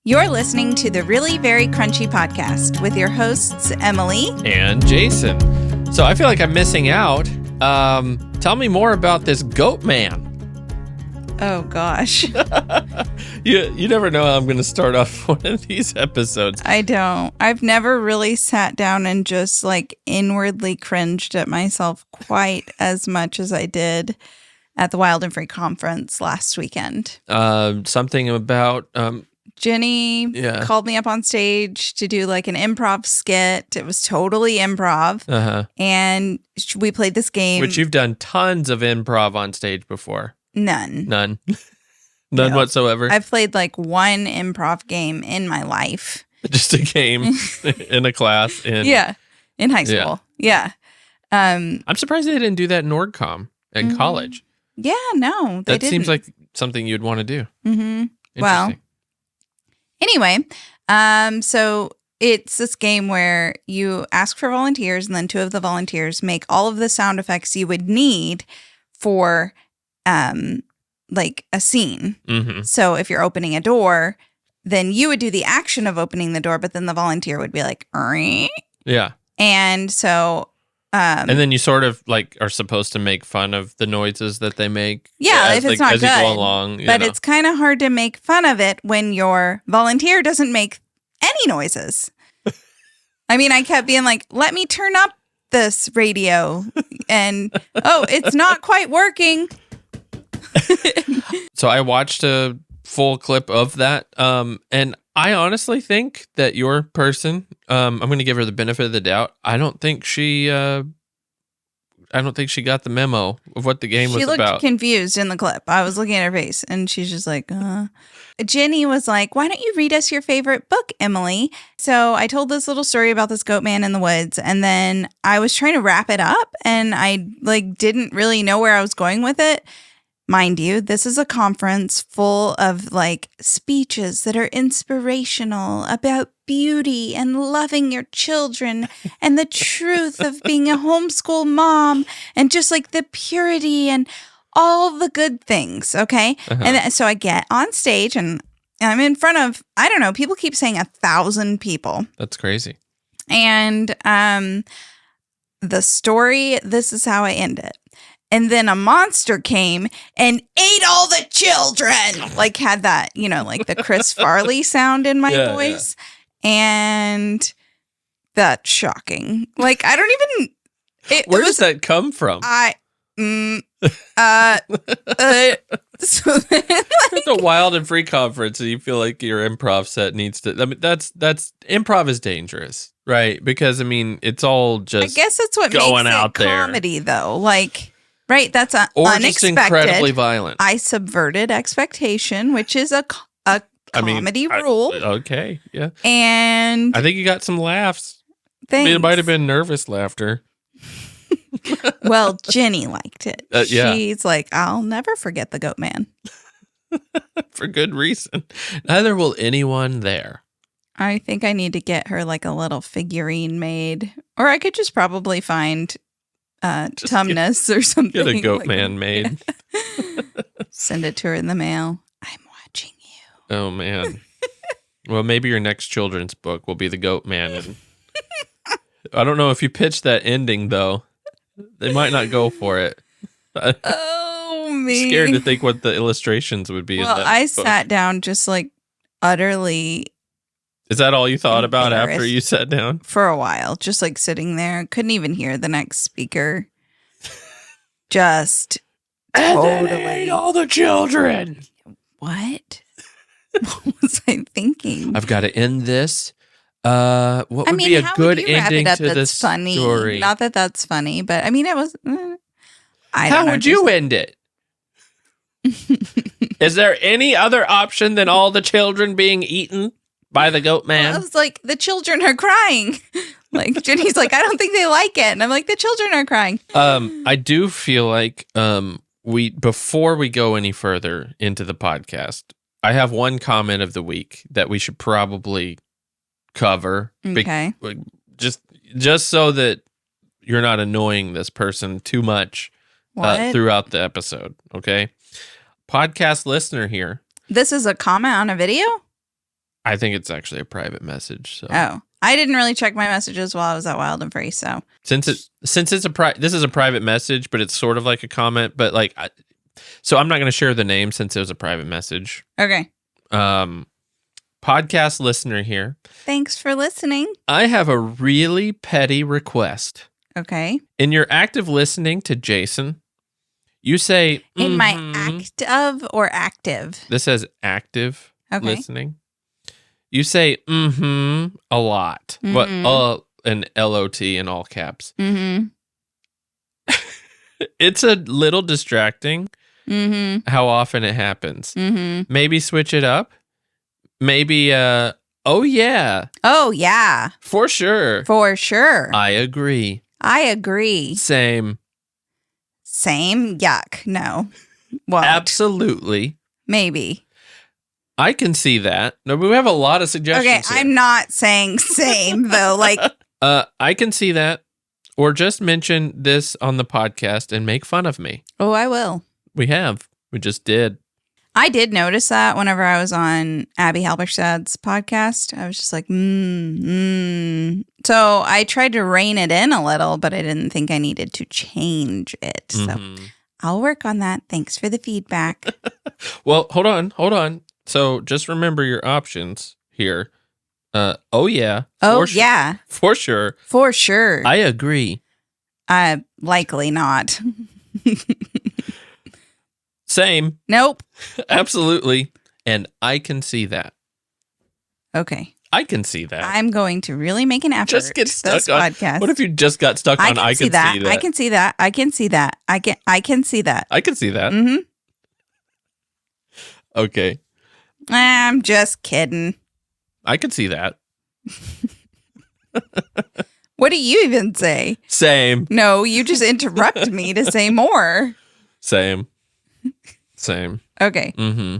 You're listening to the Really Very Crunchy podcast with your hosts, Emily and Jason. So I feel like I'm missing out. Tell me more about this goat man. Oh, gosh. You never know how I'm going to start off one of these episodes. I don't. I've never really sat down and just like inwardly cringed at myself quite as much as I did at the Wild and Free conference last weekend. Something about... Jenny called me up on stage to do like an improv skit. It was totally improv. Uh-huh. And we played this game. Which you've done tons of improv on stage before. None. None whatsoever. I've played like one improv game in my life. Just a game in a class. In high school. Yeah. I'm surprised they didn't do that in NordCom in college. Yeah, no, they didn't. That seems like something you'd want to do. Mm-hmm. Well, anyway, so it's this game where you ask for volunteers, and then two of the volunteers make all of the sound effects you would need for like a scene. Mm-hmm. So if you're opening a door, then you would do the action of opening the door, but then the volunteer would be like, "Rrrr." Yeah. And so and then you sort of like are supposed to make fun of the noises that they make. Yeah, if it's not as good. You go along, but it's kind of hard to make fun of it when your volunteer doesn't make any noises. I mean, I kept being like, let me turn up this radio. And, it's not quite working. So I watched a full clip of that. And I honestly think that your person, I'm going to give her the benefit of the doubt. I don't think she got the memo of what the game was about. She looked confused in the clip. I was looking at her face, and she's just like, Jenny was like, why don't you read us your favorite book, Emily? So I told this little story about this goat man in the woods, and then I was trying to wrap it up, and I didn't really know where I was going with it. Mind you, this is a conference full of speeches that are inspirational about beauty and loving your children and the truth of being a homeschool mom and just the purity and all the good things. Okay. Uh-huh. And so I get on stage and I'm in front of, I don't know, people keep saying 1,000 people. That's crazy. And the story, this is how I end it. And then a monster came and ate all the children. Had that, the Chris Farley sound in my voice. Yeah. And that's shocking. I don't even... Where does that come from? So then, it's a Wild and Free conference, and you feel like your improv set needs to... I mean, that's improv is dangerous, right? Because, I mean, it's all just I guess that's what going makes out it comedy, though. Right, that's unexpected. Just incredibly violent. I subverted expectation, which is a comedy rule. Okay, yeah. And I think you got some laughs. Thanks. It might have been nervous laughter. Well, Jenny liked it. Yeah. She's like, I'll never forget the goat man. For good reason. Neither will anyone there. I think I need to get her a little figurine made. Or I could just probably find... Tumnus or something. Get a goat man made. Send it to her in the mail. I'm watching you. Oh, man. Well, maybe your next children's book will be the goat man. And I don't know if you pitch that ending, though. They might not go for it. Oh, me. Scared to think what the illustrations would be. Well, in that I book. sat down just utterly... Is that all you thought about after you sat down? For a while, just sitting there. Couldn't even hear the next speaker. Just totally. And ate all the children. What? What was I thinking? I've got to end this. What would be a good ending to this story? Not that that's funny, but I mean, it was. How would you end it? Is there any other option than all the children being eaten by the goat man? Well, I was like, the children are crying. Jenny's like, I don't think they like it. And I'm like, the children are crying. I do feel like before we go any further into the podcast, I have one comment of the week that we should probably cover. Okay. Just so that you're not annoying this person too much throughout the episode. Okay. Podcast listener here. This is a comment on a video? I think it's actually a private message. So. Oh, I didn't really check my messages while I was at Wild and Free. So since it's this is a private message, but it's sort of like a comment. But like, so I'm not going to share the name since it was a private message. Okay. Podcast listener here. Thanks for listening. I have a really petty request. Okay. In your active listening to Jason, you say in my act of or active. This says active listening. You say a lot. What an LOT in all caps. Mm-hmm. It's a little distracting how often it happens. Mm-hmm. Maybe switch it up. Maybe oh yeah. Oh yeah. For sure. For sure. I agree. Same. Yuck. No. Won't. Absolutely. Maybe. I can see that. No, but we have a lot of suggestions. Okay, I'm not saying same though. Like, I can see that, or just mention this on the podcast and make fun of me. Oh, I will. We just did. I did notice that whenever I was on Abby Halberstad's podcast. I was just like, So I tried to rein it in a little, but I didn't think I needed to change it. So I'll work on that. Thanks for the feedback. Well, hold on. So just remember your options here. Oh yeah. Yeah. For sure. For sure. I agree. Likely not. Same. Nope. Absolutely. And I can see that. Okay. I can see that. I'm going to really make an effort. Just get stuck this on podcast. What if you just got stuck on I can see that? I can see that. I can see that. I can see that. I can see that. Mm-hmm. Okay. I'm just kidding. I can see that. What do you even say? Same. No, you just interrupt me to say more. Same. Okay. Mm-hmm.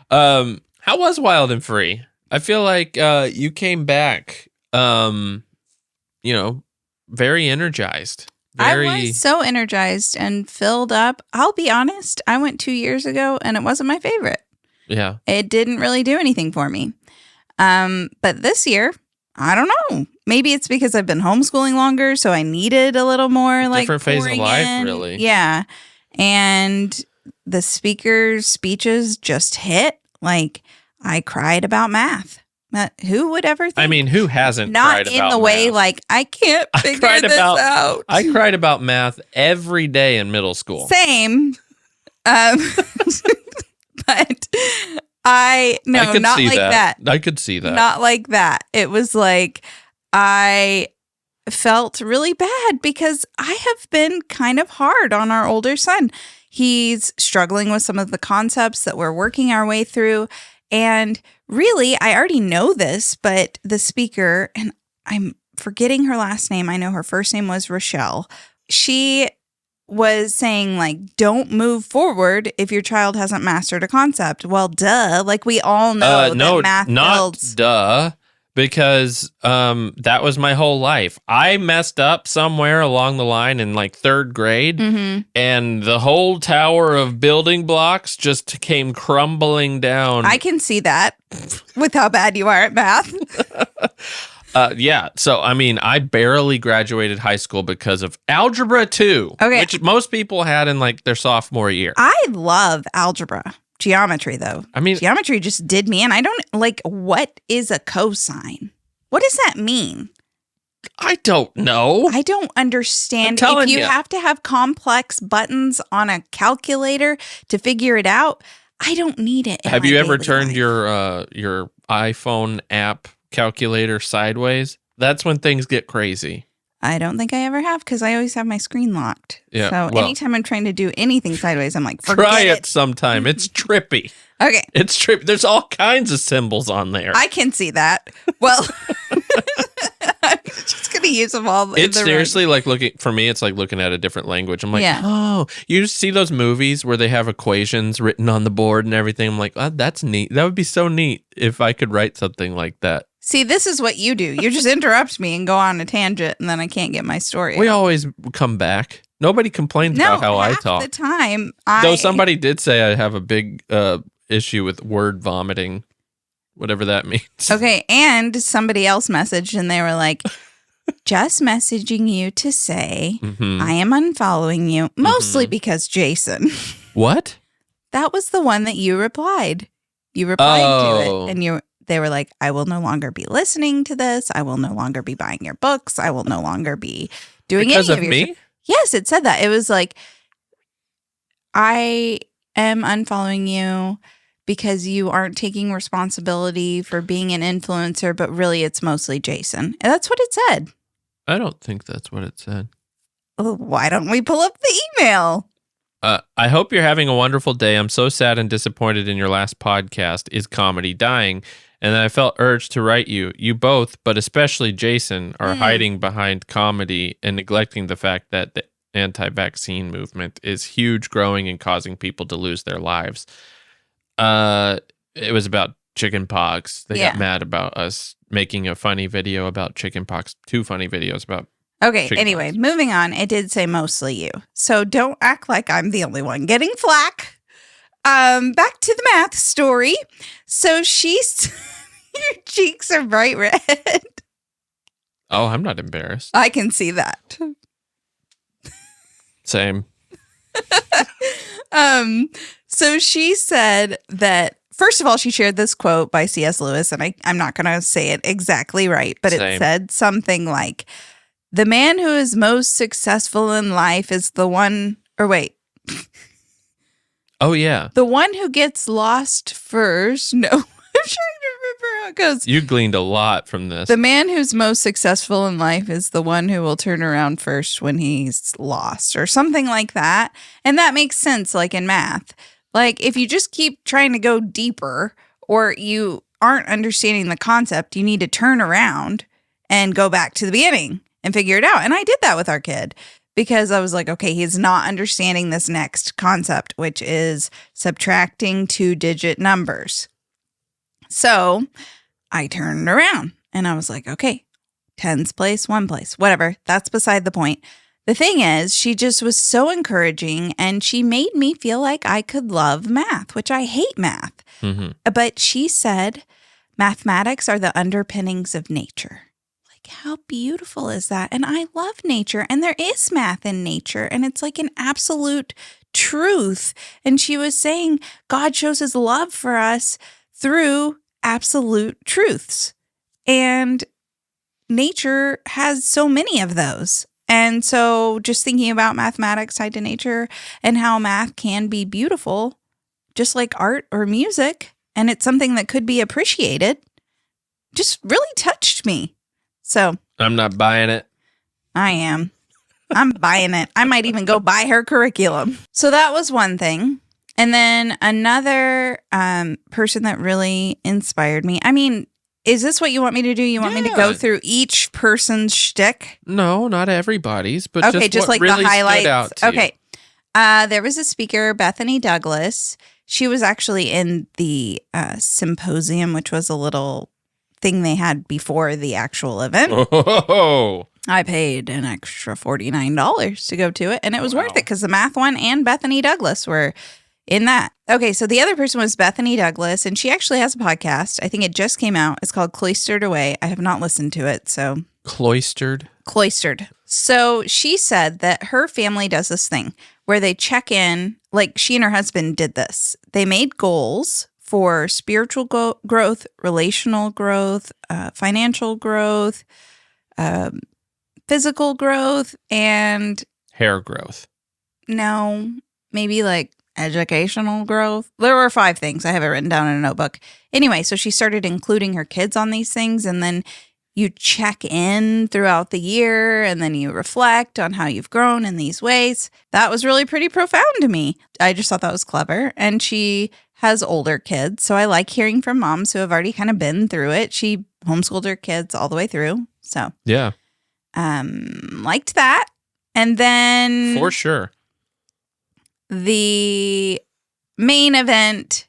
How was Wild and Free? I feel like you came back, very energized. I was so energized and filled up. I'll be honest, I went 2 years ago and it wasn't my favorite. Yeah. It didn't really do anything for me. But this year, I don't know. Maybe it's because I've been homeschooling longer, so I needed a little more different phase of life, really. Yeah. And the speaker's speeches just hit. Like, I cried about math. Who would ever think? I mean, who hasn't Not cried in about the way math? like, I can't figure this out. I cried about math every day in middle school. Same. But not like that. I could see that. Not like that. It was like I felt really bad because I have been kind of hard on our older son. He's struggling with some of the concepts that we're working our way through. And really, I already know this, but the speaker, and I'm forgetting her last name. I know her first name was Rochelle. She was saying, like, don't move forward if your child hasn't mastered a concept. Well, duh. Like, we all know that math builds. Duh. Because that was my whole life. I messed up somewhere along the line in like third grade, and the whole tower of building blocks just came crumbling down. I can see that with how bad you are at math. Yeah. So, I mean, I barely graduated high school because of Algebra 2, which most people had in like their sophomore year. I love algebra. Geometry, though. I mean, geometry just did me in. I don't like, what is a cosine? What does that mean? I don't know. I don't understand. If you have to have complex buttons on a calculator to figure it out, I don't need it. Have you ever turned your iPhone app calculator sideways? That's when things get crazy. I don't think I ever have because I always have my screen locked. Yeah. So anytime I'm trying to do anything sideways, I'm like, try it sometime. It's trippy. Okay. It's trippy. There's all kinds of symbols on there. I can see that. Well, I'm just going to use them all. It's seriously like for me, it's like looking at a different language. I'm like, oh, you see those movies where they have equations written on the board and everything. I'm like, oh, that's neat. That would be so neat if I could write something like that. See, this is what you do. You just interrupt me and go on a tangent, and then I can't get my story We out. always come back. Nobody complains about how I talk. The time, though somebody did say I have a big issue with word vomiting. whatever that means. Okay, and somebody else messaged and they were like, just messaging you to say I am unfollowing you, mostly because Jason. What? That was the one that you replied. You replied to it, and they were like, I will no longer be listening to this. I will no longer be buying your books. I will no longer be doing because any of your me? Yes, it said that. It was like, I am unfollowing you because you aren't taking responsibility for being an influencer, but really it's mostly Jason. And that's what it said. I don't think that's what it said. Well, why don't we pull up the email? I hope you're having a wonderful day. I'm so sad and disappointed in your last podcast. Is comedy dying? And then I felt urged to write you. You both, but especially Jason, are hiding behind comedy and neglecting the fact that the anti-vaccine movement is huge, growing, and causing people to lose their lives. It was about chickenpox. They got mad about us making a funny video about chickenpox. 2 funny videos about Okay, anyway, moving on. It did say mostly you. So don't act like I'm the only one getting flack. Back to the math story. So she's your cheeks are bright red. Oh, I'm not embarrassed. I can see that. Same. So she said that, first of all, she shared this quote by C.S. Lewis, and I'm not going to say it exactly right, but it said something like, the man who is most successful in life is the one, or wait. Oh, yeah. The one who gets lost first. No, I'm trying to remember how it goes. You gleaned a lot from this. The man who's most successful in life is the one who will turn around first when he's lost, or something like that. And that makes sense, like in math. Like, if you just keep trying to go deeper, or you aren't understanding the concept, you need to turn around and go back to the beginning and figure it out. And I did that with our kid because I was like, okay, he's not understanding this next concept, which is subtracting 2-digit numbers. So I turned around and I was like, okay, 10's place, 1 place, whatever. That's beside the point. The thing is, she just was so encouraging and she made me feel like I could love math, which I hate math. But she said, mathematics are the underpinnings of nature. How beautiful is that? And I love nature, and there is math in nature, and it's like an absolute truth. And she was saying God shows his love for us through absolute truths. And nature has so many of those. And so just thinking about mathematics tied to nature and how math can be beautiful, just like art or music, and it's something that could be appreciated, just really touched me. So I'm not buying it. I am. I'm buying it. I might even go buy her curriculum. So that was one thing. And then another person that really inspired me. I mean, is this what you want me to do? You want me to go through each person's shtick? No, not everybody's, but okay, just like really the highlights. Stood out to okay. There was a speaker, Bethany Douglas. She was actually in the symposium, which was a little thing they had before the actual event. Oh. I paid an extra $49 to go to it, and it was worth it because the math one and Bethany Douglas were in that. Okay, so the other person was Bethany Douglas, and she actually has a podcast. I think it just came out. It's called Cloistered Away. I have not listened to it, so. Cloistered? Cloistered. So she said that her family does this thing where they check in, like she and her husband did this. They made goals for spiritual growth, relational growth, financial growth, physical growth, and hair growth. No, maybe like educational growth. There were 5 things. I have it written down in a notebook. Anyway, so she started including her kids on these things, and then you check in throughout the year, and then you reflect on how you've grown in these ways. That was really pretty profound to me. I just thought that was clever. And she has older kids, so I like hearing from moms who have already kind of been through it. She homeschooled her kids all the way through. So yeah, liked that. And then for sure, the main event.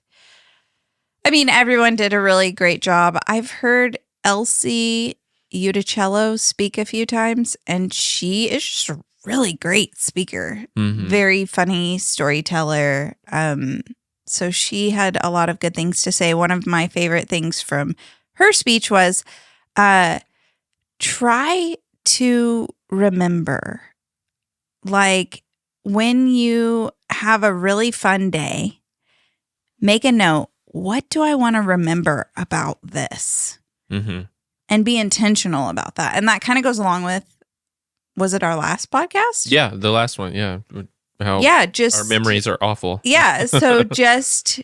I mean, everyone did a really great job. I've heard Elsie Uticello speak a few times, and she is just a really great speaker. Very funny storyteller. So she had a lot of good things to say. One of my favorite things from her speech was try to remember, like, when you have a really fun day, make a note. What do I want to remember about this? Mm-hmm. And be intentional about that. And that kind of goes along with, was it our last podcast? Yeah, the last one. Yeah. How just our memories are awful. Yeah. So just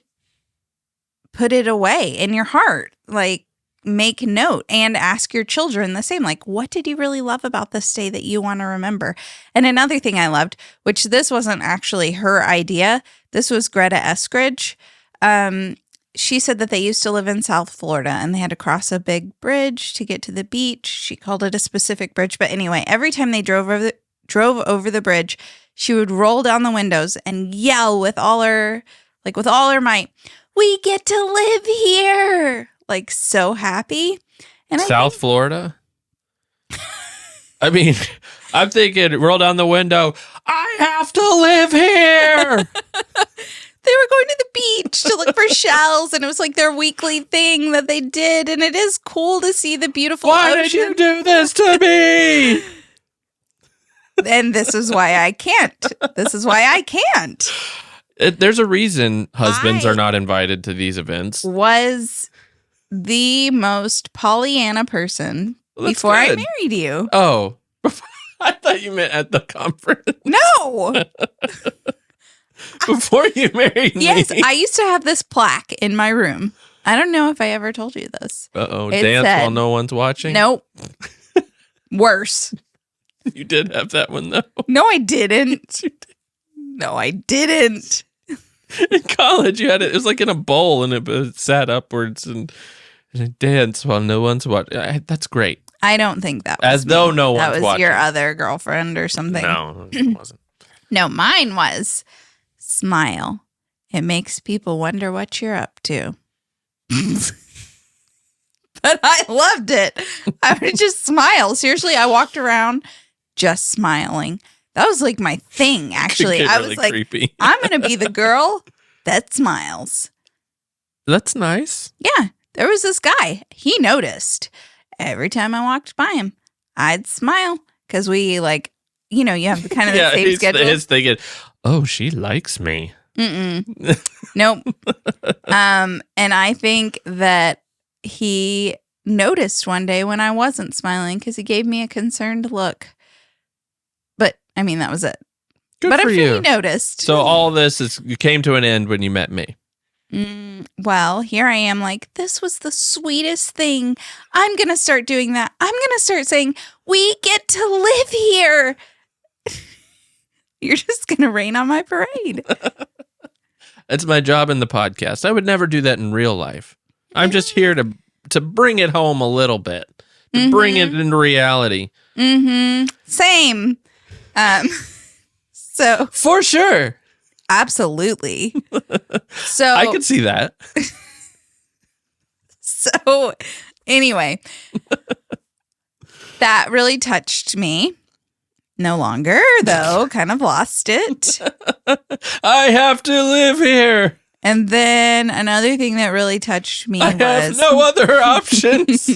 put it away in your heart. Like, make note and ask your children the same. Like, what did you really love about this day that you want to remember? And another thing I loved, which this wasn't actually her idea, this was Greta Eskridge. She said that they used to live in South Florida and they had to cross a big bridge to get to the beach. She called it a specific bridge. But anyway, every time they drove over the bridge, she would roll down the windows and yell with all her might, "We get to live here!" Like, so happy. And South Florida? I mean, I'm thinking, roll down the window, I have to live here! They were going to the beach to look for shells, and it was like their weekly thing that they did, and it is cool to see the beautiful Why ocean. did you do this to me? And this is why I can't. There's a reason husbands are not invited to these events. Was the most Pollyanna person before I married you. Oh, I thought you meant at the conference. No. Before you married me. Yes, I used to have this plaque in my room. I don't know if I ever told you this. Uh-oh, dance while no one's watching? Nope. Worse. You did have that one, though. No, I didn't. No, I didn't. In college, you had it. It was like in a bowl, and it sat upwards and dance while no one's watching. That's great. I don't think that was As though no one's watching. That was your other girlfriend or something. No, it wasn't. No, mine was smile. It makes people wonder what you're up to. But I loved it. I would just smile. Seriously, I walked around just smiling. That was like my thing, actually. I was like, creepy. I'm going to be the girl that smiles. That's nice. Yeah. There was this guy. He noticed. Every time I walked by him, I'd smile. Because we, like, you know, you have kind of the same schedule. He's thinking, oh, she likes me. Nope. And I think that he noticed one day when I wasn't smiling because he gave me a concerned look. But, I mean, that was it. Good but for I'm sure you. he noticed. So all this came to an end when you met me. Well, here I am like, this was the sweetest thing. I'm going to start doing that. I'm going to start saying, we get to live here. You're just going to rain on my parade. That's my job in the podcast. I would never do that in real life. I'm just here to bring it home a little bit, to bring it into reality. Same. So for sure. Absolutely. So I could see that. So anyway, that really touched me. No longer, though, kind of lost it. I have to live here. And then another thing that really touched me I have no other options.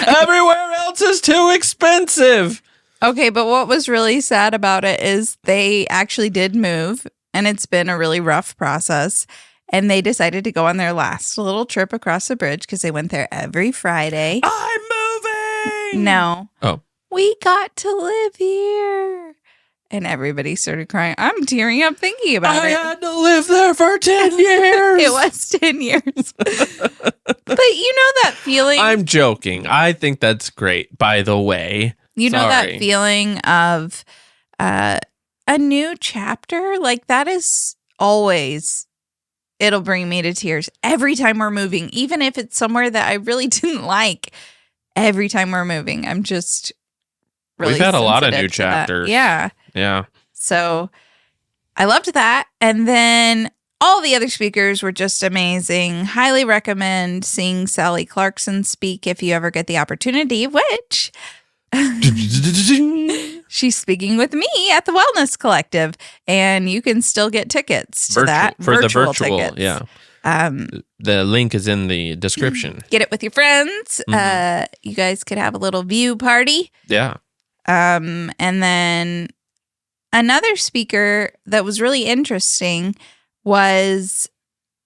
Everywhere else is too expensive. Okay, but what was really sad about it is they actually did move, and it's been a really rough process. And they decided to go on their last little trip across the bridge because they went there every Friday. I'm moving! No. Oh. We got to live here. And everybody started crying. I'm tearing up thinking about it. I had to live there for 10 years. It was 10 years. But you know that feeling? I'm joking. I think that's great, by the way. You know that feeling of a new chapter? Like that is always, it'll bring me to tears every time we're moving. Even if it's somewhere that I really didn't like. Every time we're moving, I'm just really We've had a lot of new sensitive to that. chapters. Yeah. Yeah. So I loved that. And then all the other speakers were just amazing. Highly recommend seeing Sally Clarkson speak if you ever get the opportunity, which She's speaking with me at the Wellness Collective, and you can still get tickets to that. For the virtual, tickets. yeah. The link is in the description. Get it with your friends. You guys could have a little view party. Yeah. And then another speaker that was really interesting was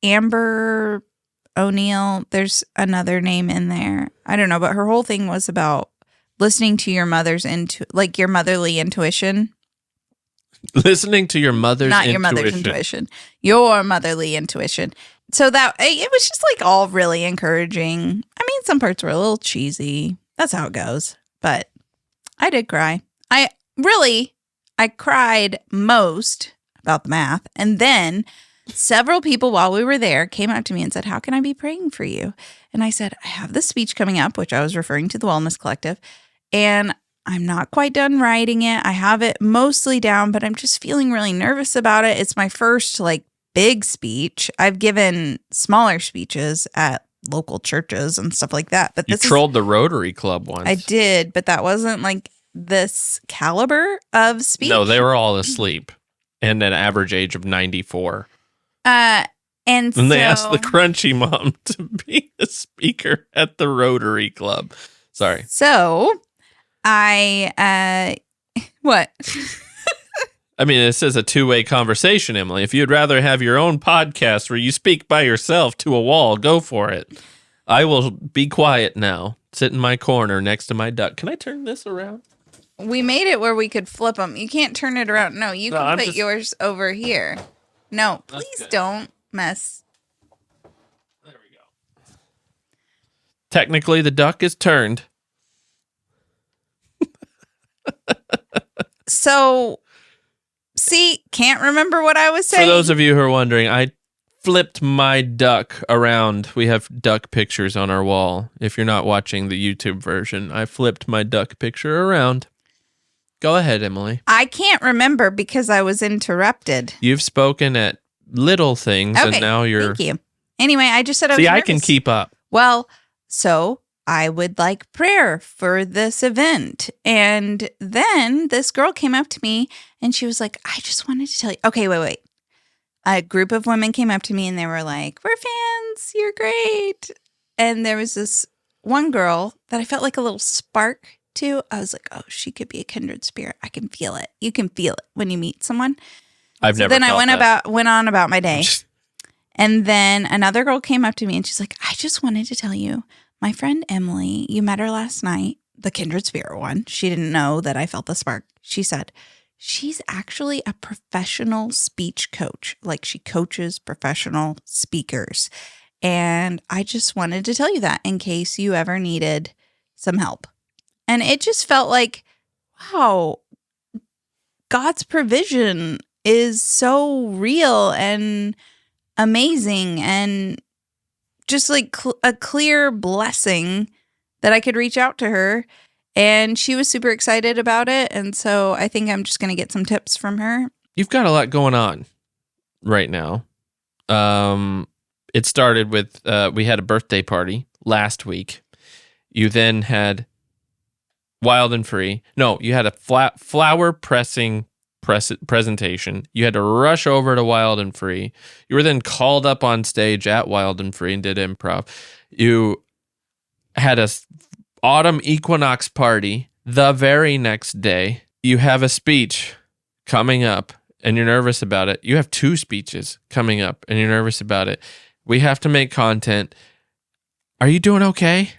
Amber O'Neill. There's another name in there. I don't know, but her whole thing was about listening to your mother's your motherly intuition. Listening to your mother's Not intuition. your mother's intuition. Your motherly intuition. So that it was just like all really encouraging. I mean, some parts were a little cheesy. That's how it goes. But I did cry. I cried most about the math. And then several people while we were there came up to me and said, how can I be praying for you? And I said, I have this speech coming up, which I was referring to the Wellness Collective. And I'm not quite done writing it. I have it mostly down, but I'm just feeling really nervous about it. It's my first big speech. I've given smaller speeches at local churches and stuff like that. But you trolled the Rotary Club once. I did, but that wasn't this caliber of speech. No, they were all asleep and an average age of 94. And they asked the Crunchy Mom to be a speaker at the Rotary Club. Sorry. So what? I mean, it says a two-way conversation, Emily. If you'd rather have your own podcast where you speak by yourself to a wall, go for it. I will be quiet now, sit in my corner next to my duck. Can I turn this around? We made it where we could flip them. You can't turn it around. No, you can put yours over here. No, please don't mess. There we go. Technically, the duck is turned. So, see, can't remember what I was saying. For those of you who are wondering, I flipped my duck around. We have duck pictures on our wall. If you're not watching the YouTube version, I flipped my duck picture around. Go ahead, Emily. I can't remember because I was interrupted. You've spoken at little things, okay, and now you're... Thank you. Anyway, I just said I was See, nervous. I can keep up. Well, so I would like prayer for this event. And then this girl came up to me and she was like, I just wanted to tell you. Okay, wait. A group of women came up to me and they were like, we're fans. You're great. And there was this one girl that I felt like a little spark to. I was like, oh, she could be a kindred spirit. I can feel it. You can feel it when you meet someone. I've never felt I went on about my day. And then another girl came up to me and she's like, I just wanted to tell you, my friend Emily, you met her last night, the kindred spirit one. She didn't know that I felt the spark. She said, she's actually a professional speech coach. Like she coaches professional speakers. And I just wanted to tell you that in case you ever needed some help. And it just felt like, wow, God's provision is so real and amazing and just like a clear blessing that I could reach out to her. And she was super excited about it. And so I think I'm just going to get some tips from her. You've got a lot going on right now. It started with, we had a birthday party last week. You then had Wild and Free. No, you had a flower pressing presentation. You had to rush over to Wild and Free. You were then called up on stage at Wild and Free and did improv. You had a Autumn Equinox party the very next day. You have a speech coming up and you're nervous about it. You have 2 speeches coming up and you're nervous about it. We have to make content. Are you doing okay?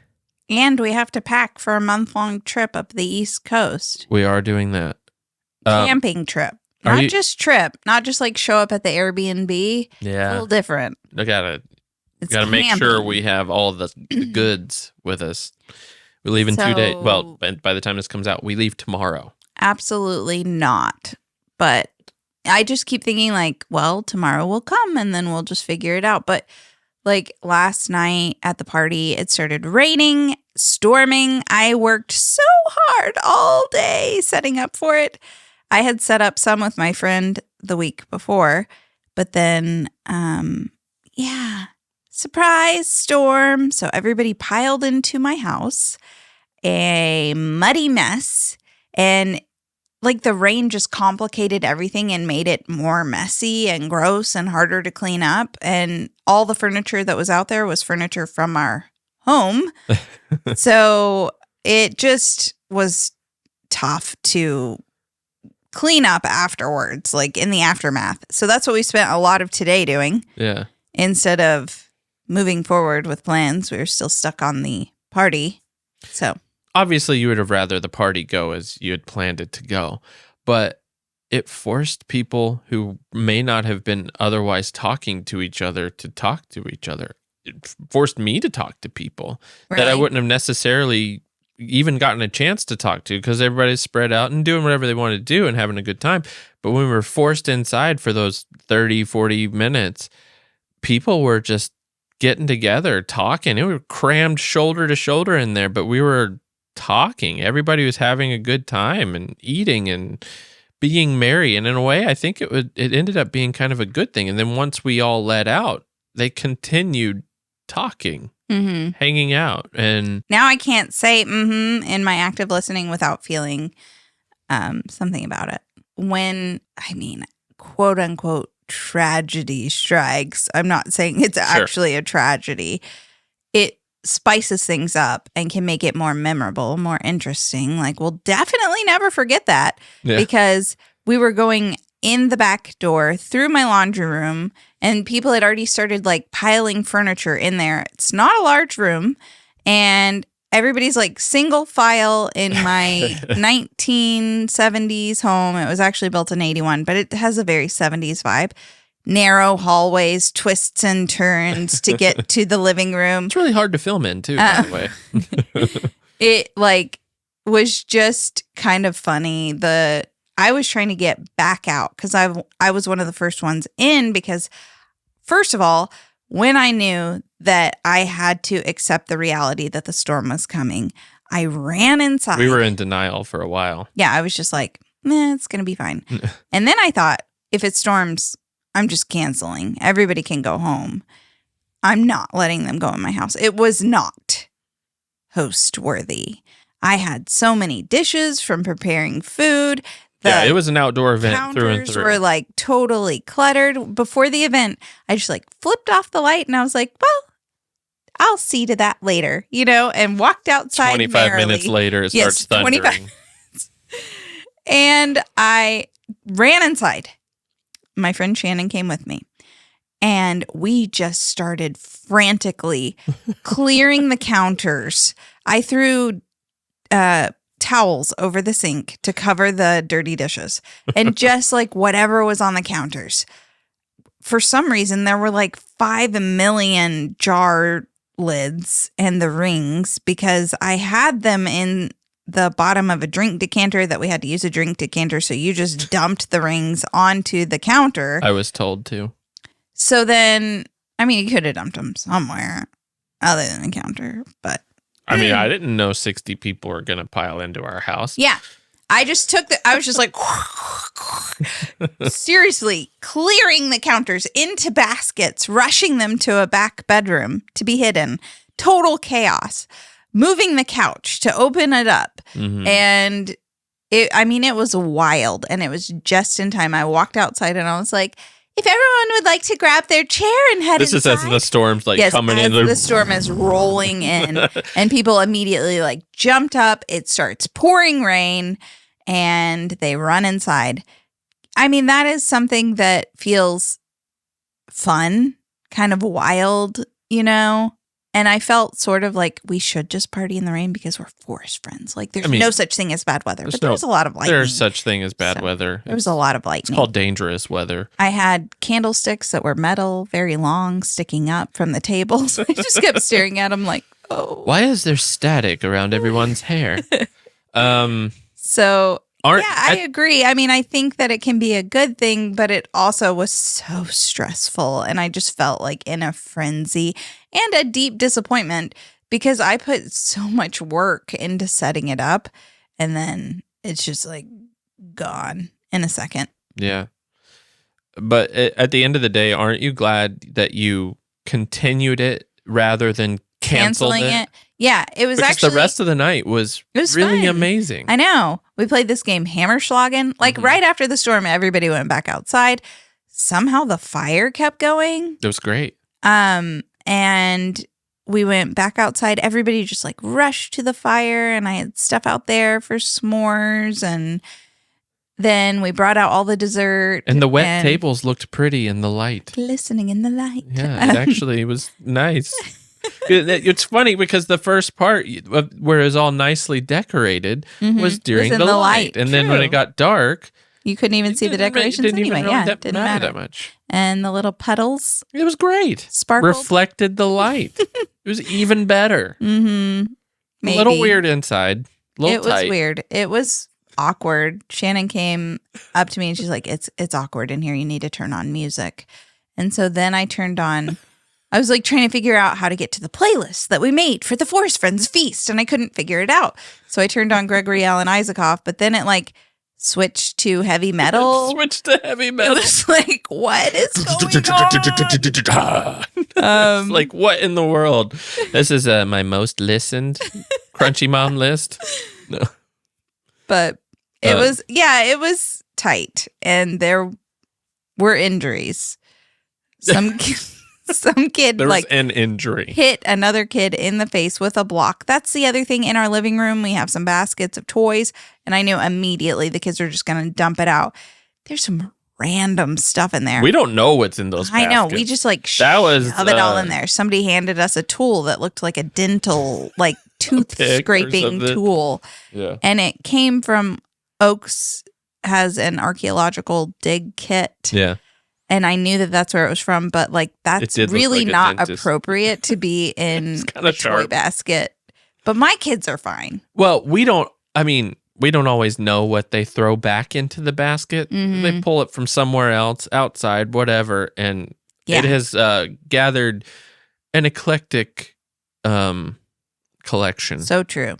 And we have to pack for a month-long trip up the East Coast. We are doing that. Camping trip. Not just trip. Not just like show up at the Airbnb. Yeah. It's a little different. I gotta make sure we have all the goods with us. We leave in 2 days. Well, by the time this comes out, we leave tomorrow. Absolutely not. But I just keep thinking like, well, tomorrow will come and then we'll just figure it out. But like last night at the party, it started raining, storming. I worked so hard all day setting up for it. I had set up some with my friend the week before, but then, surprise storm. So everybody piled into my house, a muddy mess. And like the rain just complicated everything and made it more messy and gross and harder to clean up. And all the furniture that was out there was furniture from our home. So it just was tough to clean up afterwards, like in the aftermath. So that's what we spent a lot of today doing. Yeah. Instead of moving forward with plans, we were still stuck on the party. So obviously you would have rather the party go as you had planned it to go, but it forced people who may not have been otherwise talking to each other to talk to each other. It forced me to talk to people that I wouldn't have necessarily even gotten a chance to talk to because everybody's spread out and doing whatever they want to do and having a good time. But when we were forced inside for those 30, 40 minutes, people were just getting together, talking. It was crammed shoulder to shoulder in there, but we were talking. Everybody was having a good time and eating and being merry. And in a way, I think it ended up being kind of a good thing. And then once we all let out, they continued talking. Hanging out. And now I can't say in my active listening without feeling something about it. When, quote unquote, tragedy strikes, I'm not saying it's actually a tragedy. It spices things up and can make it more memorable, more interesting. Like, we'll definitely never forget that because we were going in the back door through my laundry room and people had already started like piling furniture in there. It's not a large room and everybody's like single file in my 1970s home. It was actually built in 81, but it has a very 70s vibe. Narrow hallways, twists and turns to get to the living room. It's really hard to film in too, by the way. It like was just kind of funny. I was trying to get back out because I was one of the first ones in because, first of all, when I knew that I had to accept the reality that the storm was coming, I ran inside. We were in denial for a while. Yeah, I was just like, it's going to be fine. And then I thought, if it storms, I'm just canceling. Everybody can go home. I'm not letting them go in my house. It was not host worthy. I had so many dishes from preparing food. It was an outdoor event through and counters through. were like totally cluttered. Before the event, I just like flipped off the light and I was like, well, I'll see to that later, and walked outside 25 minutes later, it starts thundering. And I ran inside. My friend Shannon came with me. And we just started frantically clearing the counters. I threw towels over the sink to cover the dirty dishes and just like whatever was on the counters. For some reason, there were like 5 million jar lids and the rings because I had them in the bottom of a drink decanter that we had to use a drink decanter. So you just dumped the rings onto the counter. I was told to. So then, you could have dumped them somewhere other than the counter, but I didn't know 60 people were going to pile into our house. yeah. I just I was just like, seriously, clearing the counters into baskets, rushing them to a back bedroom to be hidden. Total chaos. Moving the couch to open it up. And it was wild. And it was just in time. I walked outside and I was like, if everyone would like to grab their chair and head inside. This is as the storm's coming in. The storm is rolling in and people immediately jumped up. It starts pouring rain and they run inside. That is something that feels fun, kind of wild, And I felt sort of like we should just party in the rain because we're forest friends. Like there's no such thing as bad weather, but there was a lot of lightning. There's such thing as bad weather. There was a lot of lightning. It's called dangerous weather. I had candlesticks that were metal, very long, sticking up from the tables. I just kept staring at them like, oh. Why is there static around everyone's hair? I agree. I think that it can be a good thing, but it also was so stressful. And I just felt like in a frenzy and a deep disappointment because I put so much work into setting it up. And then it's just gone in a second. Yeah. But at the end of the day, aren't you glad that you continued it rather than canceling it? Yeah, it was because actually the rest of the night was really fun. amazing. I know. We played this game, Hammerschlagen. Like right after the storm, everybody went back outside. Somehow the fire kept going. It was great. And we went back outside. Everybody just like rushed to the fire, and I had stuff out there for s'mores. And then we brought out all the dessert. And the wet tables looked pretty in the light. Glistening in the light. Yeah, it actually was nice. It's funny because the first part where it was all nicely decorated was during the light. And then when it got dark, you couldn't even see the decorations anyway. It didn't matter that much. And the little puddles. It was great. Sparkled. Reflected the light. It was even better. Mm-hmm. Maybe. A little weird inside. It was weird. It was awkward. Shannon came up to me and she's like, it's awkward in here. You need to turn on music. And so then I turned on, I was like trying to figure out how to get to the playlist that we made for the Forest Friends Feast. And I couldn't figure it out. So I turned on Gregory Alan Isaacoff, but then it like switched to heavy metal. Switched to heavy metal. It was like, what is going on? It's like, what in the world? This is my most listened Crunchy Mom list. No. But it was tight. And there were injuries. Some kid there was like an injury. Hit another kid in the face with a block. That's the other thing in our living room. We have some baskets of toys, and I knew immediately the kids are just going to dump it out. There's some random stuff in there. We don't know what's in those baskets. I know. We just like shove it all in there. Somebody handed us a tool that looked like a dental, like tooth scraping tool. Yeah. And it came from Oaks has an archeological dig kit. Yeah. And I knew that that's where it was from, but like that's really not appropriate to be in a toy basket. But my kids are fine. Well, we don't always know what they throw back into the basket. Mm-hmm. They pull it from somewhere else, outside, whatever. And it has gathered an eclectic collection. So true.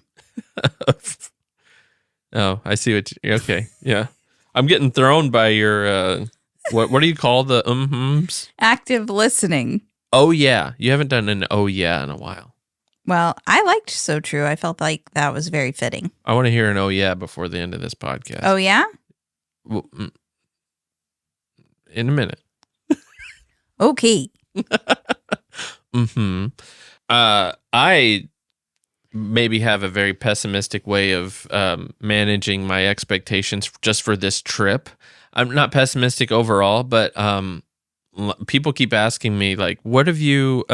Oh, I see what you... Okay, yeah. I'm getting thrown by your... What do you call the mm-hms? Active listening. Oh, yeah. You haven't done an oh, yeah in a while. Well, I liked So True. I felt like that was very fitting. I want to hear an oh, yeah before the end of this podcast. Oh, yeah? Well, in a minute. Okay. Mm-hmm. I maybe have a very pessimistic way of managing my expectations just for this trip. I'm not pessimistic overall, but people keep asking me, like, what have you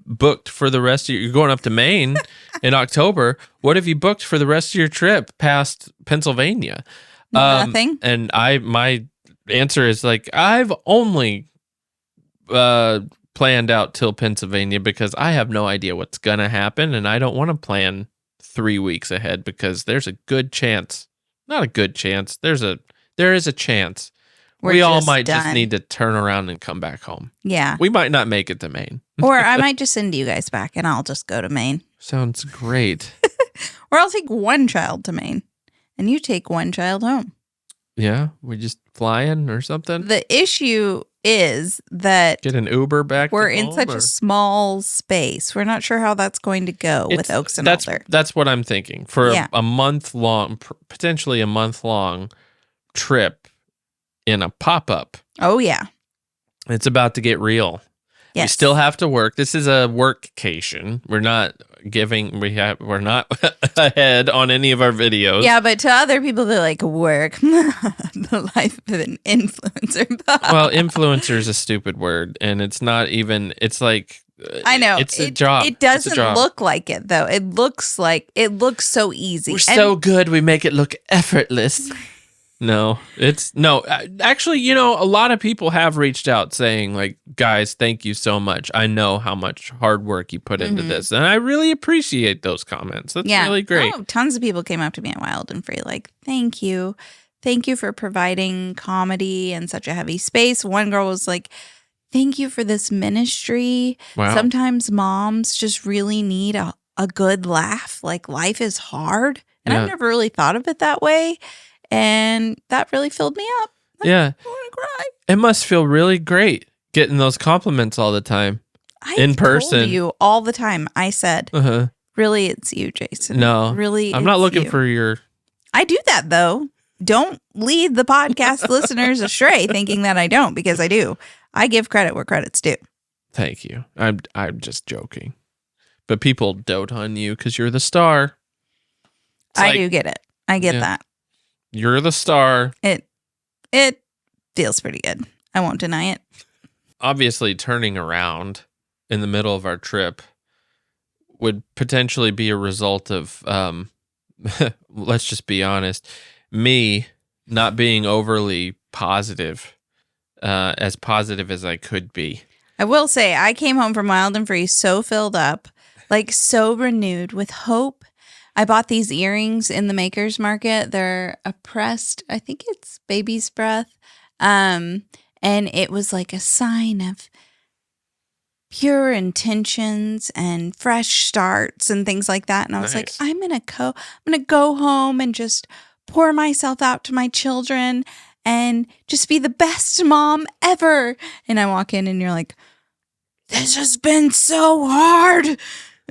booked for the rest of you're going up to Maine in October. What have you booked for the rest of your trip past Pennsylvania? Nothing. And my answer is like, I've only planned out till Pennsylvania because I have no idea what's going to happen. And I don't want to plan 3 weeks ahead because there's a good chance, not a good chance. There is a chance we all might just need to turn around and come back home. Yeah. We might not make it to Maine. Or I might just send you guys back and I'll just go to Maine. Sounds great. Or I'll take one child to Maine and you take one child home. Yeah. We just fly in or something. The issue is that get an Uber back. We're in such a small space. We're not sure how that's going to go with Oaks and Alder. That's what I'm thinking. For a month long, potentially a month long trip in a pop-up. Oh, yeah. It's about to get real. Yes. We still have to work. This is a workcation. We're not ahead on any of our videos. Yeah, but to other people, they're like, work. The life of an influencer. Well, influencer is a stupid word, and it's not even, it's like, I know. It's a job. It doesn't look like it, though. It looks so easy. We're so good, we make it look effortless. No, actually, a lot of people have reached out saying like, guys, thank you so much. I know how much hard work you put into this. And I really appreciate those comments. That's really great. Oh, tons of people came up to me at Wild and Free like, thank you. Thank you for providing comedy in such a heavy space. One girl was like, thank you for this ministry. Wow. Sometimes moms just really need a good laugh. Like life is hard. And I've never really thought of it that way. And that really filled me up. Yeah. I want to cry. It must feel really great getting those compliments all the time. In person. Told you all the time. I said, really, it's you, Jason. No. Really, I'm not looking for your I do that, though. Don't lead the podcast listeners astray thinking that I don't, because I do. I give credit where credit's due. Thank you. I'm just joking. But people dote on you because you're the star. I do get it. I get that. You're the star. It feels pretty good. I won't deny it. Obviously, turning around in the middle of our trip would potentially be a result of, let's just be honest, me not being overly positive, as positive as I could be. I will say, I came home from Wild and Free so filled up, like so renewed with hope. I bought these earrings in the Maker's Market. They're a pressed, I think it's baby's breath. And it was like a sign of pure intentions and fresh starts and things like that. And I was like, I'm gonna go home and just pour myself out to my children and just be the best mom ever. And I walk in and you're like, this has been so hard.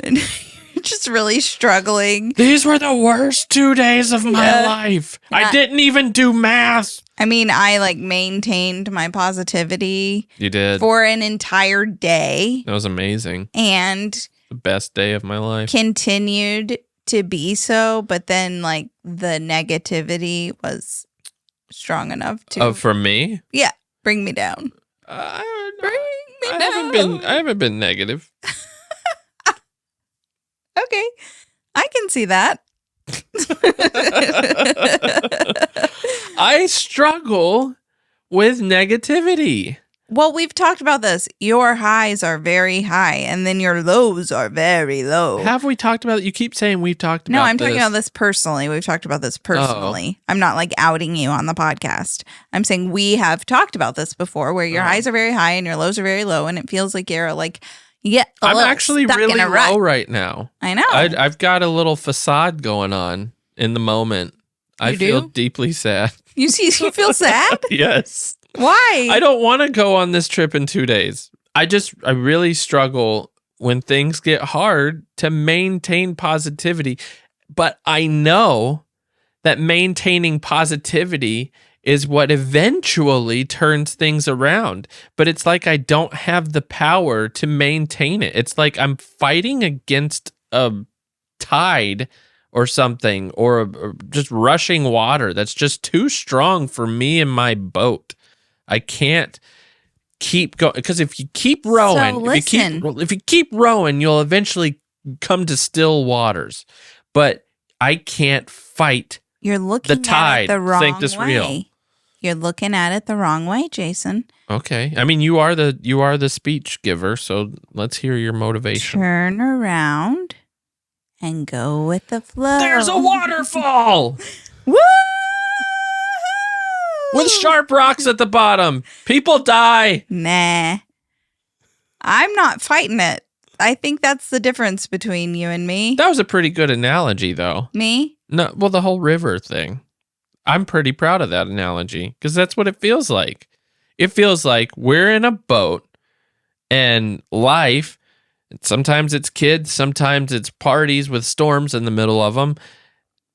And you're just really struggling. These were the worst 2 days of my life. I didn't even do math. I mean, I like maintained my positivity. You did. For an entire day. That was amazing. And the best day of my life. Continued to be so, but then like the negativity was strong enough to. Oh, for me? Yeah, bring me down. I haven't been negative. Okay, I can see that. I struggle with negativity. Well, we've talked about this. Your highs are very high, and then your lows are very low. Have we talked about it? You keep saying we've talked about this. No, I'm talking about this personally. We've talked about this personally. I'm not like outing you on the podcast. I'm saying we have talked about this before, where your highs are very high and your lows are very low, and it feels like you're like, I'm actually really low right now. I know. I've got a little facade going on in the moment. I feel deeply sad. You feel sad? Yes. Why? I don't want to go on this trip in 2 days. I really struggle when things get hard to maintain positivity. But I know that maintaining positivity is what eventually turns things around. But it's like I don't have the power to maintain it. It's like I'm fighting against a tide or something, or just rushing water that's just too strong for me and my boat. I can't keep going, because if you keep rowing, if you keep rowing, you'll eventually come to still waters. But I can't fight. You're looking the tide. At it the wrong think this way. Real. You're looking at it the wrong way, Jason. Okay. I mean, you are the speech giver, so let's hear your motivation. Turn around and go with the flow. There's a waterfall. Woo! With sharp rocks at the bottom. People die. Nah. I'm not fighting it. I think that's the difference between you and me. That was a pretty good analogy, though. Me? No, well, the whole river thing. I'm pretty proud of that analogy, because that's what it feels like. It feels like we're in a boat, and life, sometimes it's kids, sometimes it's parties with storms in the middle of them.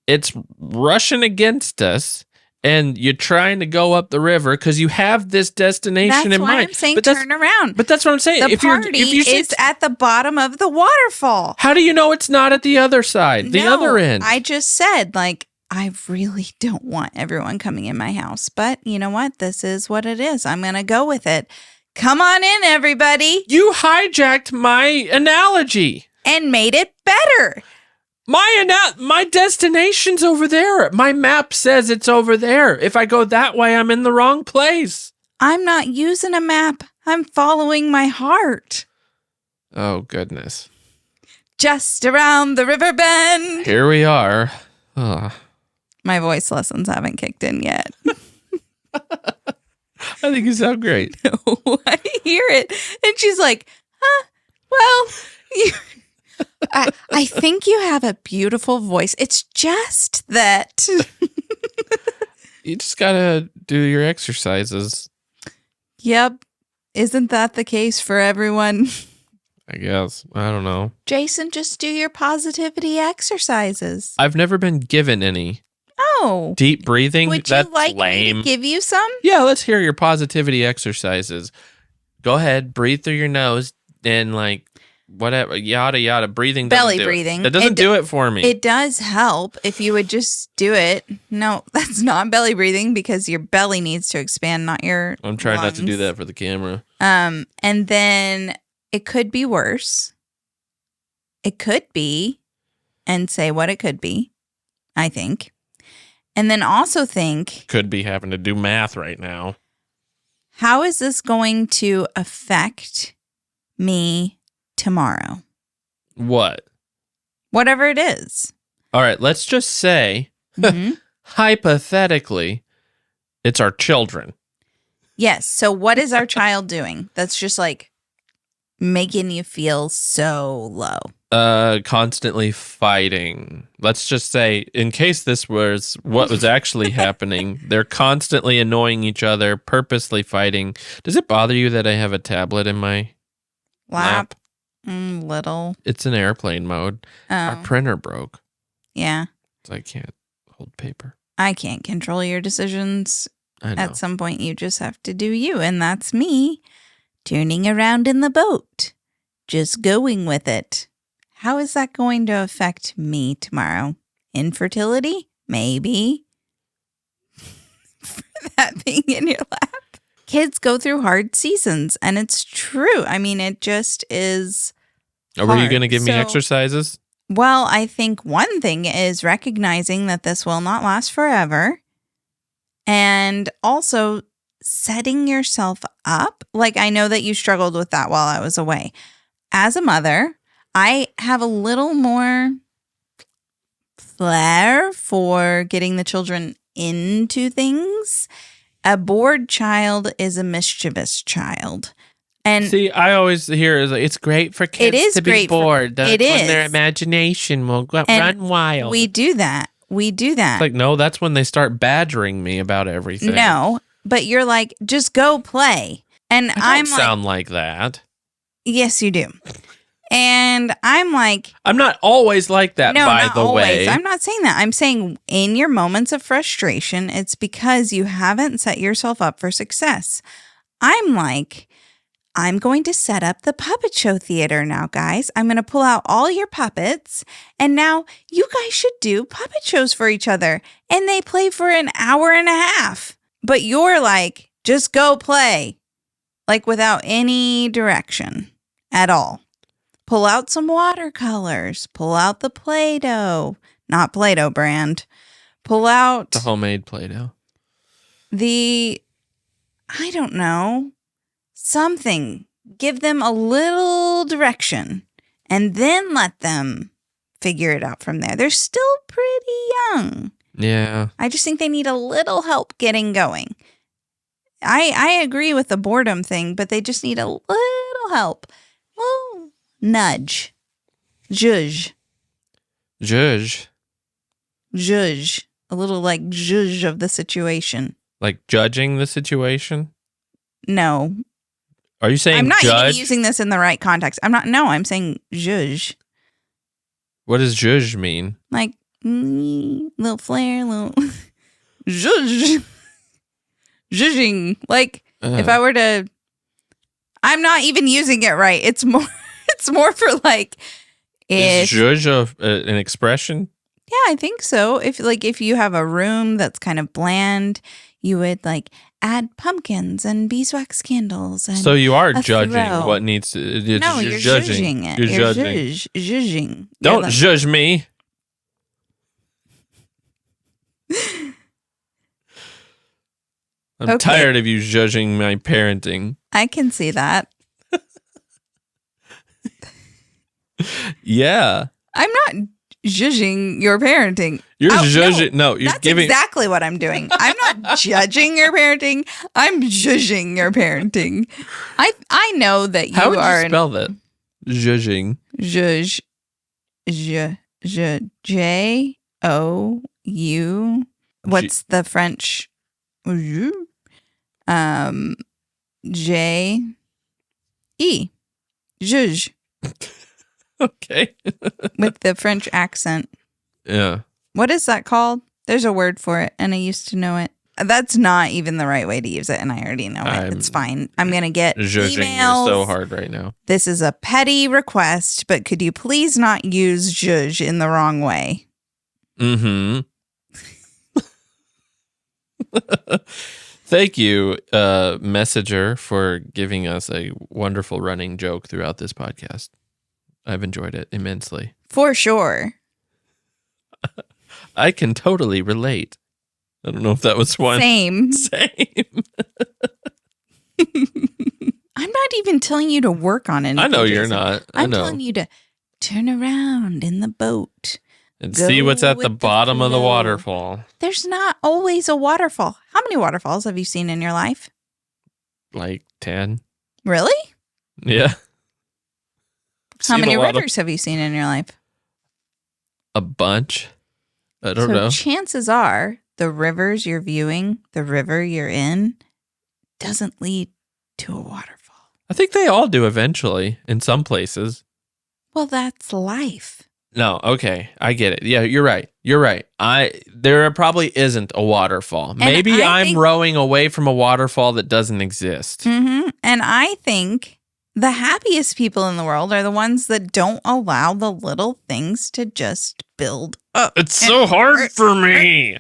It's rushing against us, and you're trying to go up the river because you have this destination in mind. That's why I'm saying turn around. But that's what I'm saying. The party is at the bottom of the waterfall. How do you know it's not at the other side, the other end? I just said, like, I really don't want everyone coming in my house. But you know what? This is what it is. I'm going to go with it. Come on in, everybody. You hijacked my analogy. And made it better. My destination's over there. My map says it's over there. If I go that way, I'm in the wrong place. I'm not using a map. I'm following my heart. Oh, goodness. Just around the river bend. Here we are. Ugh. My voice lessons haven't kicked in yet. I think you sound great. No, I hear it. And she's like, I think you have a beautiful voice. It's just that. You just got to do your exercises. Yep. Isn't that the case for everyone? I guess. I don't know. Jason, just do your positivity exercises. I've never been given any. No. Deep breathing? Would That's you like lame. me to give you some? Yeah, let's hear your positivity exercises. Go ahead, breathe through your nose and like whatever, yada yada. Breathing doesn't Belly do breathing. It. That doesn't do it for me. It does help if you would just do it. No, that's not belly breathing because your belly needs to expand, not your I'm trying lungs. not to do that for the camera. And then it could be worse. It could be, and say what it could be, I think. And then also think, Could be having to do math right now. how is this going to affect me tomorrow? What? Whatever it is. All right, let's just say, Mhm. hypothetically, it's our children. Yes. So what is our child doing that's just like making you feel so low? Constantly fighting. Let's just say, in case this was what was actually happening, they're constantly annoying each other, purposely fighting. Does it bother you that I have a tablet in my lap? Little. It's in airplane mode. Our Oh, printer broke, yeah. so I can't hold paper. I can't control your decisions. I know. At some point, you just have to do you. And that's me turning around in the boat, just going with it. How is that going to affect me tomorrow? Infertility? Maybe. For that being in your lap. Kids go through hard seasons, and it's true. I mean, it just is. Were you hard. going to give me So- exercises? Well, I think one thing is recognizing that this will not last forever. And also setting yourself up. Like, I know that you struggled with that while I was away. As a mother, I have a little more flair for getting the children into things. A bored child is a mischievous child. And See, I always hear it's great for kids is to be great for- bored. That's it when their is. imagination will And run wild. we do that. We do that. It's like, no, that's when they start badgering me about everything. No, but you're like, just go play. And I I'm don't like, sound like that. yes, you do. And I'm like, I'm not always like that, no, by not the always. way. I'm not saying that. I'm saying in your moments of frustration, it's because you haven't set yourself up for success. I'm like, I'm going to set up the puppet show theater now, guys. I'm going to pull out all your puppets, and now you guys should do puppet shows for each other. And they play for an hour and a half. But you're like, just go play, like without any direction at all. Pull out some watercolors. Pull out the Play-Doh, not Play-Doh brand. Pull out The homemade Play-Doh. I don't know, something. Give them a little direction and then let them figure it out from there. They're still pretty young. Yeah. I just think they need a little help getting going. I agree with the boredom thing, but they just need a little help. Well, nudge. Zhuzh. Judge. Zhuzh. A little like zhuzh of the situation. Like judging the situation? No. Are you saying I'm not judge? even using this in the right context. I'm saying zhuzh. What does judge mean? Like, little flare, little zhuzh. Zhuzhing. Like, if I were to, I'm not even using it right. It's more for like, Is if, judge an expression? yeah, I think so. If you have a room that's kind of bland, you would like add pumpkins and beeswax candles. And So you are a judging throw. what needs to. No, you're judging it. You're You're judging. zhuzhing. Don't You're judge me. I'm Okay. tired of you judging my parenting. I can see that. Yeah. I'm not judging your parenting. You're Oh, judging. No, you're That's giving. exactly what I'm doing. I'm not judging your parenting. I'm judging your parenting. I know that you How would are you spell that? Judging. Zhuzh. J-O-U. What's the French? J-E. Zhuzh. Okay. With the French accent. Yeah. What is that called? There's a word for it, and I used to know it. That's not even the right way to use it, and I already know it. It's fine. I'm going to get judging emails. you so hard right now. This is a petty request, but could you please not use zhuzh in the wrong way? Mm-hmm. Thank you, Messenger, for giving us a wonderful running joke throughout this podcast. I've enjoyed it immensely. For sure. I can totally relate. I don't know if that was one. Same. I'm not even telling you to work on anything. I know Jason. you're not. I'm telling you to turn around in the boat. And see what's at the bottom of the waterfall. There's not always a waterfall. How many waterfalls have you seen in your life? Like 10. Really? Yeah. How many rivers have you seen in your life? A bunch. I don't know. Chances are the rivers you're viewing, the river you're in, doesn't lead to a waterfall. I think they all do eventually in some places. Well, that's life. No, okay. I get it. Yeah, you're right. There probably isn't a waterfall. Maybe I'm rowing away from a waterfall that doesn't exist. Mm-hmm. And I think the happiest people in the world are the ones that don't allow the little things to just build up. It's so hard for me.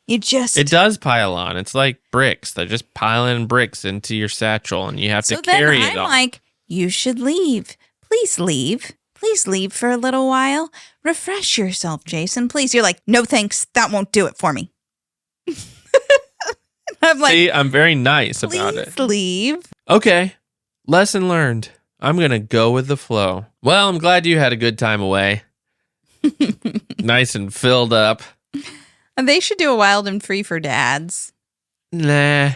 It does pile on. It's like bricks. They're just piling bricks into your satchel and you have to carry it all. I'm like, you should leave. Please leave. Please leave for a little while. Refresh yourself, Jason. Please. You're like, no thanks. That won't do it for me. I'm like, see, I'm very nice about it. Please leave. Okay. Lesson learned. I'm going to go with the flow. Well, I'm glad you had a good time away. Nice and filled up. They should do a wild and free for dads. Nah.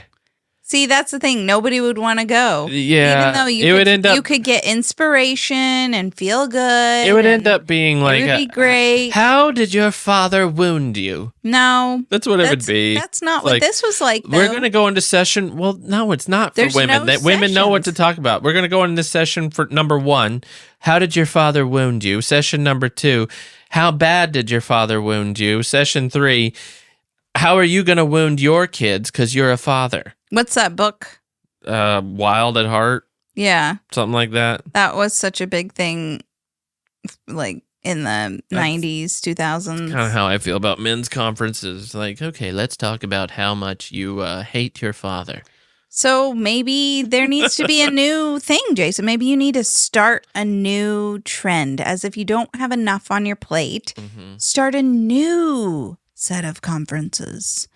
See, that's the thing. Nobody would want to go. Yeah. Even though you could get inspiration and feel good. It would end up being like, it would be great. How did your father wound you? No. That's what it would be. That's not what this was like, though. We're going to go into session. Well, no, it's not for women. Women know what to talk about. We're going to go into this session for number 1. How did your father wound you? Session number 2. How bad did your father wound you? Session 3. How are you going to wound your kids because you're a father? What's that book? Wild at Heart? Yeah. Something like that. That was such a big thing, like, in the 90s, 2000s. Kind of how I feel about men's conferences. Like, okay, let's talk about how much you hate your father. So maybe there needs to be a new thing, Jason. Maybe you need to start a new trend. As if you don't have enough on your plate, start a new set of conferences,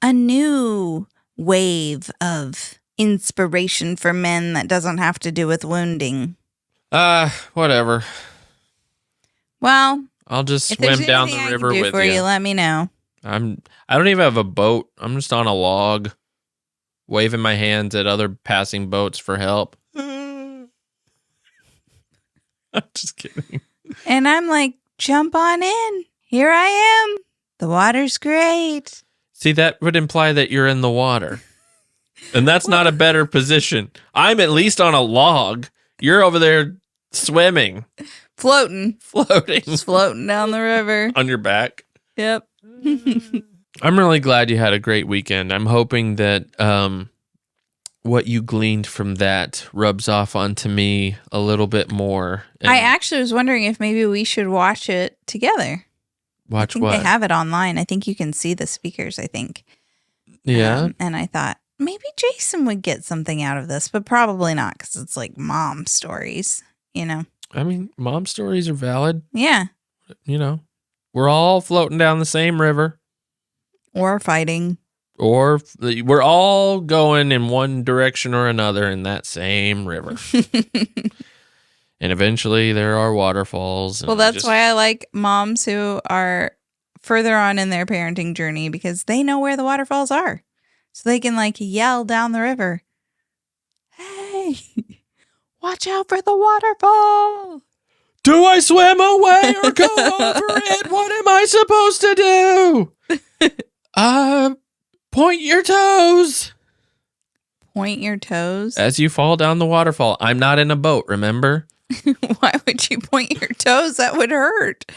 a new wave of inspiration for men that doesn't have to do with wounding. Whatever. Well, I'll just swim down the river with you. Let me know. I don't even have a boat. I'm just on a log, waving my hands at other passing boats for help. I'm just kidding. And I'm like, jump on in. Here I am. The water's great. See, that would imply that you're in the water. And that's not a better position. I'm at least on a log. You're over there swimming. Floating. Just floating down the river. On your back. Yep. I'm really glad you had a great weekend. I'm hoping that what you gleaned from that rubs off onto me a little bit more. I actually was wondering if maybe we should watch it together. Watch what? They have it online. I think you can see the speakers, I think. Yeah. And I thought maybe Jason would get something out of this, but probably not because it's like mom stories, you know? I mean, mom stories are valid. Yeah. You know, we're all floating down the same river. Or fighting. Or we're all going in one direction or another in that same river. And eventually there are waterfalls. Well, that's why I like moms who are further on in their parenting journey because they know where the waterfalls are. So they can like yell down the river, hey, watch out for the waterfall. Do I swim away or go over it? What am I supposed to do? Point your toes. Point your toes? As you fall down the waterfall. I'm not in a boat, remember? Why would you point your toes? That would hurt.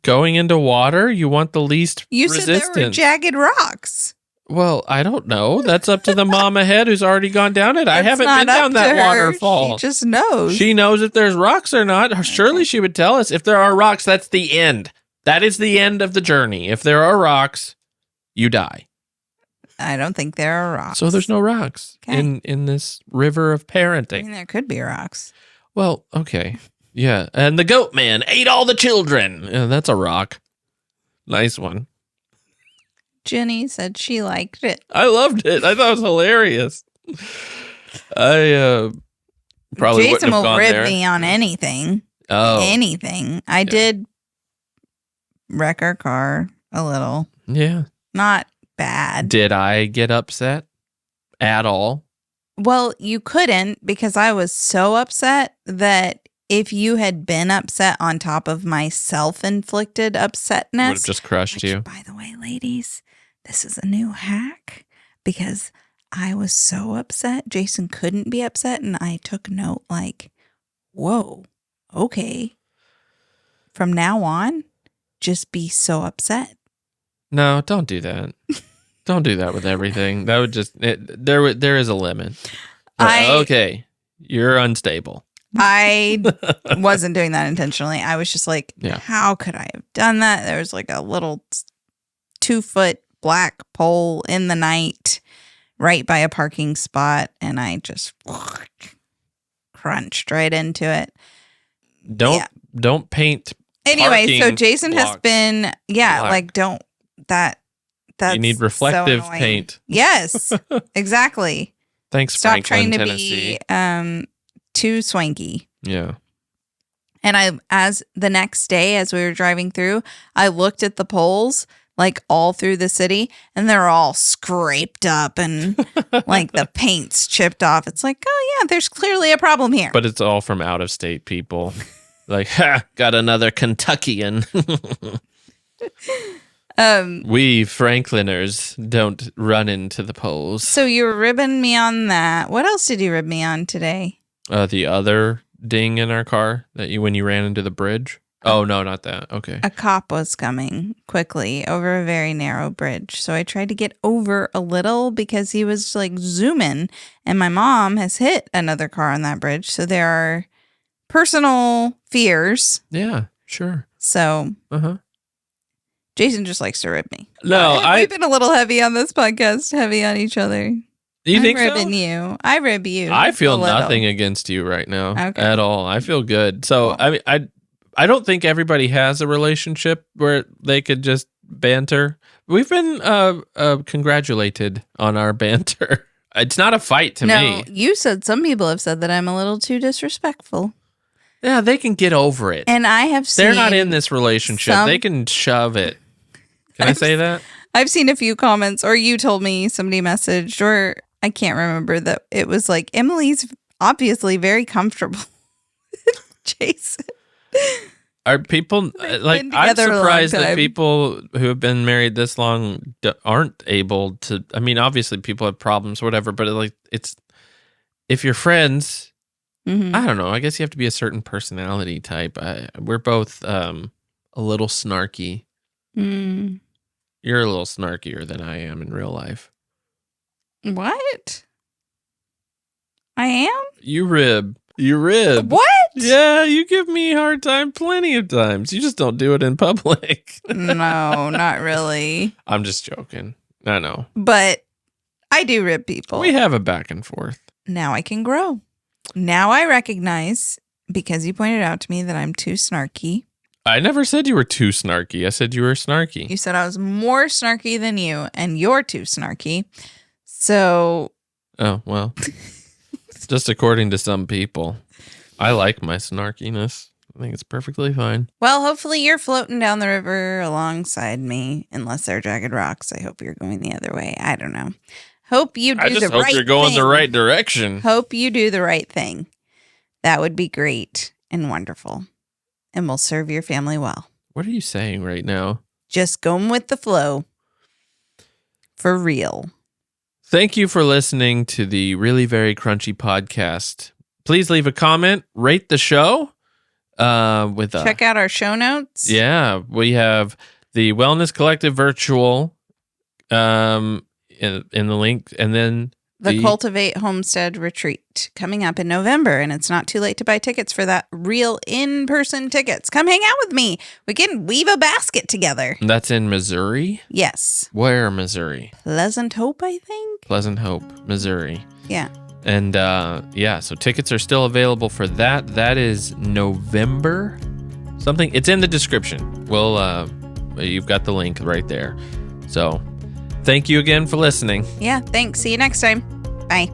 Going into water, you want the least You resistance. said there were jagged rocks. Well, I don't know. That's up to the mom ahead who's already gone down it. I haven't been down that waterfall. She just knows. She knows if there's rocks or not. Surely she would tell us. If there are rocks, that's the end. That is the end of the journey. If there are rocks, you die. I don't think there are rocks. So there's no rocks in this river of parenting. I mean, there could be rocks. Well, okay. Yeah. And the goat man ate all the children. Yeah, that's a rock. Nice one. Jenny said she liked it. I loved it. I thought it was hilarious. I probably Jason wouldn't have will gone rib there. me on anything. Oh. Anything. I did wreck our car a little. Yeah. Not bad. Did I get upset at all? Well, you couldn't because I was so upset that if you had been upset on top of my self-inflicted upsetness, Would have just crushed you. By the way, ladies, this is a new hack because I was so upset. Jason couldn't be upset, and I took note like, whoa, okay. From now on, just be so upset. No, don't do that. Don't do that with everything. That would just there is a limit. Okay, you're unstable. I wasn't doing that intentionally. I was just like, how could I have done that? There was like a little 2-foot black pole in the night right by a parking spot, and I just crunched right into it. Don't paint. Anyway, so Jason blocks has been black. like don't that's you need reflective so paint. Yes, exactly. Thanks, Stop Franklin, trying to Tennessee. be too swanky. Yeah. And as the next day, as we were driving through, I looked at the poles like all through the city, and they're all scraped up and like the paint's chipped off. It's like, oh yeah, there's clearly a problem here. But it's all from out of state people. Like, got another Kentuckian. We Frankliners don't run into the poles. So you were ribbing me on that. What else did you rib me on today? The other ding in our car when you ran into the bridge. Oh no, not that. Okay. A cop was coming quickly over a very narrow bridge. So I tried to get over a little because he was like zooming, and my mom has hit another car on that bridge. So there are personal fears. Yeah, sure. So Jason just likes to rib me. No, we've been a little heavy on this podcast, heavy on each other. You think so? I'm ribbing you. I rib you. I feel nothing against you right now at all. I feel good. So, cool. I mean, I don't think everybody has a relationship where they could just banter. We've been congratulated on our banter. It's not a fight to me. You said some people have said that I'm a little too disrespectful. Yeah, they can get over it. And I have seen... They're not in this relationship. They can shove it. Can I say that? I've seen a few comments, or you told me somebody messaged, or I can't remember, that it was like, Emily's obviously very comfortable with Jason. Are people like, I'm surprised that people who have been married this long aren't able to, I mean, obviously people have problems or whatever, but if you're friends, I don't know, I guess you have to be a certain personality type. We're both a little snarky. You're a little snarkier than I am in real life. What? I am? You rib. What? Yeah, you give me a hard time plenty of times. You just don't do it in public. No, not really. I'm just joking. I know. But I do rib people. We have a back and forth. Now I can grow. Now I recognize, because you pointed out to me that I'm too snarky. I never said you were too snarky. I said you were snarky. You said I was more snarky than you, and you're too snarky. So... Oh, well... Just according to some people. I like my snarkiness. I think it's perfectly fine. Well, hopefully you're floating down the river alongside me, unless they're jagged rocks. I hope you're going the other way. I don't know. Hope you do the right thing. I just hope you're going the right direction. Hope you do the right thing. That would be great and wonderful. And will serve your family well. What are you saying right now? Just going with the flow. For real. Thank you for listening to the Really Very Crunchy podcast. Please leave a comment, rate the show, with Check out our show notes. Yeah, we have the Wellness Collective virtual in the link, and then the Cultivate Homestead Retreat coming up in November, and it's not too late to buy tickets for that. Real in-person tickets. Come hang out with me. We can weave a basket together. That's in Missouri? Yes. Where, Missouri? Pleasant Hope, I think. Pleasant Hope, Missouri. Yeah. And so tickets are still available for that. That is November something. It's in the description. You've got the link right there. So thank you again for listening. Yeah, thanks. See you next time. Bye.